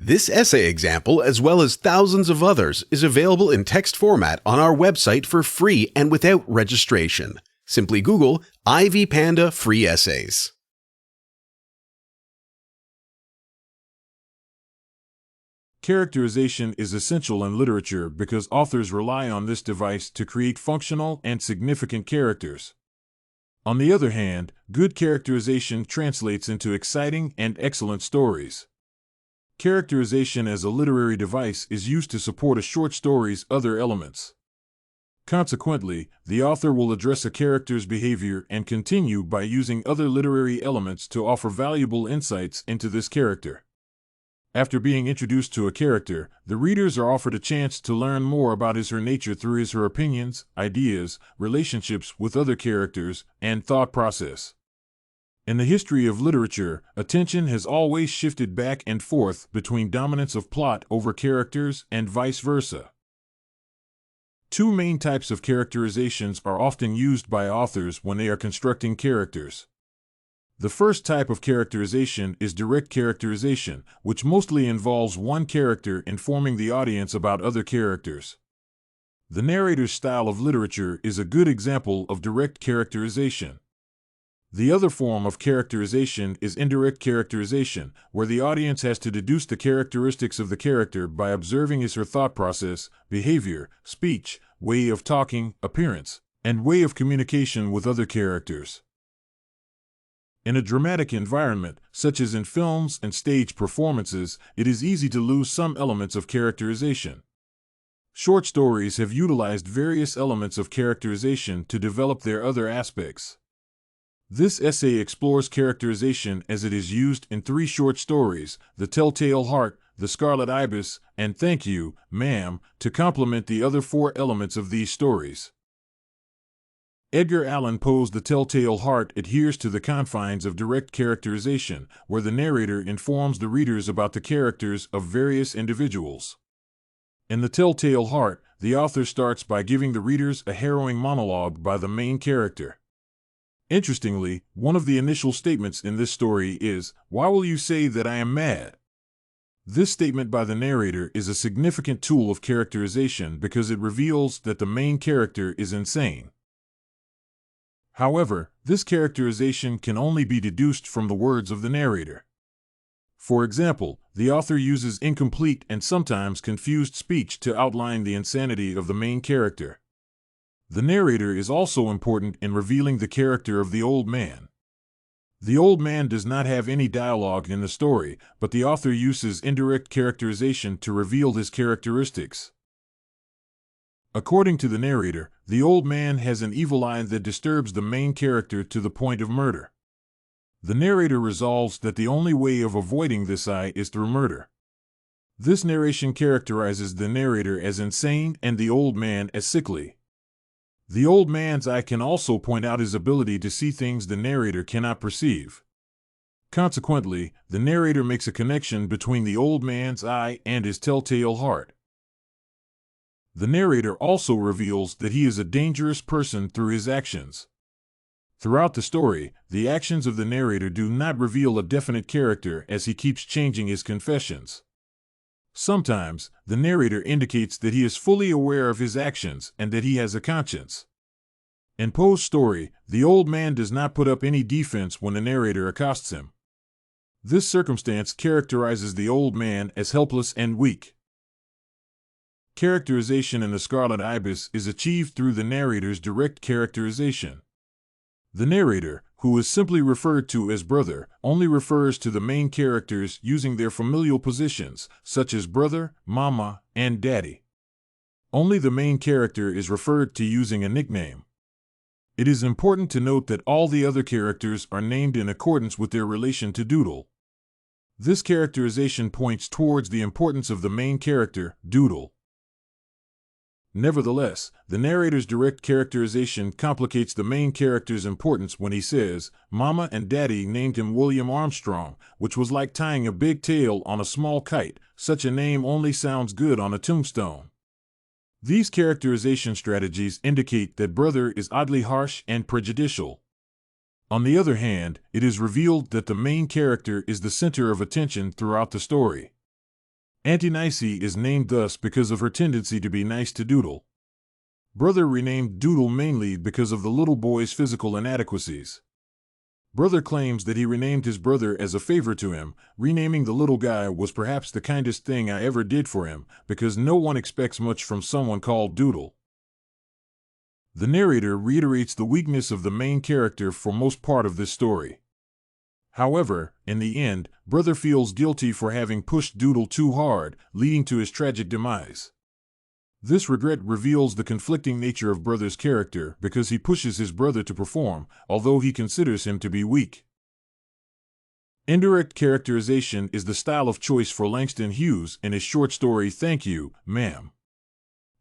This essay example, as well as thousands of others, is available in text format on our website for free and without registration. Simply Google Ivy Panda Free Essays. Characterization is essential in literature because authors rely on this device to create functional and significant characters. On the other hand, good characterization translates into exciting and excellent stories. Characterization as a literary device is used to support a short story's other elements. Consequently, the author will address a character's behavior and continue by using other literary elements to offer valuable insights into this character. After being introduced to a character, the readers are offered a chance to learn more about his or her nature through his or her opinions, ideas, relationships with other characters, and thought process. In the history of literature, attention has always shifted back and forth between dominance of plot over characters and vice versa. Two main types of characterizations are often used by authors when they are constructing characters. The first type of characterization is direct characterization, which mostly involves one character informing the audience about other characters. The narrator's style of literature is a good example of direct characterization. The other form of characterization is indirect characterization, where the audience has to deduce the characteristics of the character by observing his or her thought process, behavior, speech, way of talking, appearance, and way of communication with other characters. In a dramatic environment, such as in films and stage performances, it is easy to lose some elements of characterization. Short stories have utilized various elements of characterization to develop their other aspects. This essay explores characterization as it is used in three short stories, The Telltale Heart, The Scarlet Ibis, and Thank You, Ma'am, to complement the other four elements of these stories. Edgar Allan Poe's The Telltale Heart adheres to the confines of direct characterization, where the narrator informs the readers about the characters of various individuals. In The Telltale Heart, the author starts by giving the readers a harrowing monologue by the main character. Interestingly, one of the initial statements in this story is, "Why will you say that I am mad?" This statement by the narrator is a significant tool of characterization because it reveals that the main character is insane. However, this characterization can only be deduced from the words of the narrator. For example, the author uses incomplete and sometimes confused speech to outline the insanity of the main character. The narrator is also important in revealing the character of the old man. The old man does not have any dialogue in the story, but the author uses indirect characterization to reveal his characteristics. According to the narrator, the old man has an evil eye that disturbs the main character to the point of murder. The narrator resolves that the only way of avoiding this eye is through murder. This narration characterizes the narrator as insane and the old man as sickly. The old man's eye can also point out his ability to see things the narrator cannot perceive. Consequently, the narrator makes a connection between the old man's eye and his telltale heart. The narrator also reveals that he is a dangerous person through his actions. Throughout the story, the actions of the narrator do not reveal a definite character as he keeps changing his confessions. Sometimes, the narrator indicates that he is fully aware of his actions and that he has a conscience. In Poe's story, the old man does not put up any defense when the narrator accosts him. This circumstance characterizes the old man as helpless and weak. Characterization in The Scarlet Ibis is achieved through the narrator's direct characterization. The narrator, who is simply referred to as brother, only refers to the main characters using their familial positions, such as brother, mama, and daddy. Only the main character is referred to using a nickname. It is important to note that all the other characters are named in accordance with their relation to Doodle. This characterization points towards the importance of the main character, Doodle. Nevertheless, the narrator's direct characterization complicates the main character's importance when he says, "Mama and Daddy named him William Armstrong, which was like tying a big tail on a small kite. Such a name only sounds good on a tombstone." These characterization strategies indicate that brother is oddly harsh and prejudicial. On the other hand, it is revealed that the main character is the center of attention throughout the story. Auntie Nicey is named thus because of her tendency to be nice to Doodle. Brother renamed Doodle mainly because of the little boy's physical inadequacies. Brother claims that he renamed his brother as a favor to him. Renaming the little guy was perhaps the kindest thing I ever did for him, because no one expects much from someone called Doodle. The narrator reiterates the weakness of the main character for most part of this story. However, in the end, Brother feels guilty for having pushed Doodle too hard, leading to his tragic demise. This regret reveals the conflicting nature of Brother's character because he pushes his brother to perform, although he considers him to be weak. Indirect characterization is the style of choice for Langston Hughes in his short story Thank You, Ma'am.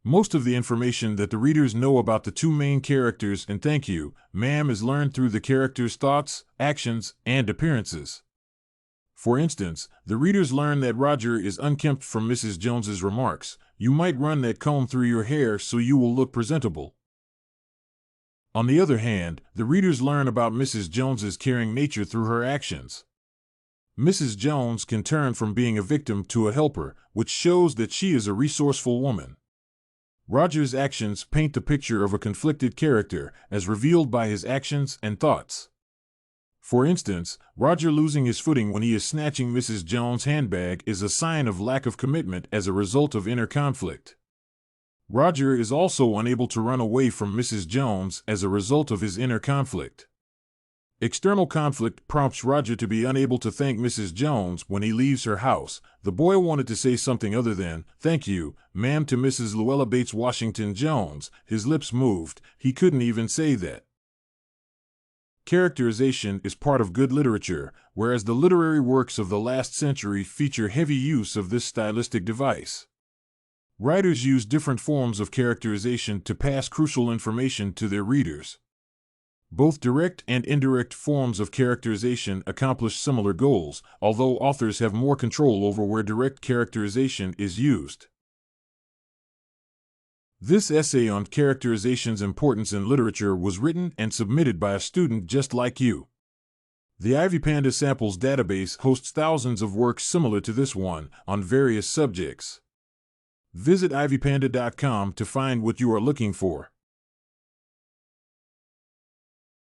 Most of the information that the readers know about the two main characters in Thank You, Ma'am is learned through the characters' thoughts, actions, and appearances. For instance, the readers learn that Roger is unkempt from Mrs. Jones's remarks, "You might run that comb through your hair so you will look presentable." On the other hand, the readers learn about Mrs. Jones's caring nature through her actions. Mrs. Jones can turn from being a victim to a helper, which shows that she is a resourceful woman. Roger's actions paint the picture of a conflicted character, as revealed by his actions and thoughts. For instance, Roger losing his footing when he is snatching Mrs. Jones' handbag is a sign of lack of commitment as a result of inner conflict. Roger is also unable to run away from Mrs. Jones as a result of his inner conflict. External conflict prompts Roger to be unable to thank Mrs. Jones when he leaves her house. The boy wanted to say something other than, "Thank you, ma'am," to Mrs. Luella Bates Washington Jones. His lips moved. He couldn't even say that. Characterization is part of good literature, whereas the literary works of the last century feature heavy use of this stylistic device. Writers use different forms of characterization to pass crucial information to their readers. Both direct and indirect forms of characterization accomplish similar goals, although authors have more control over where direct characterization is used. This essay on characterization's importance in literature was written and submitted by a student just like you. The Ivy Panda Samples database hosts thousands of works similar to this one on various subjects. Visit ivypanda.com to find what you are looking for.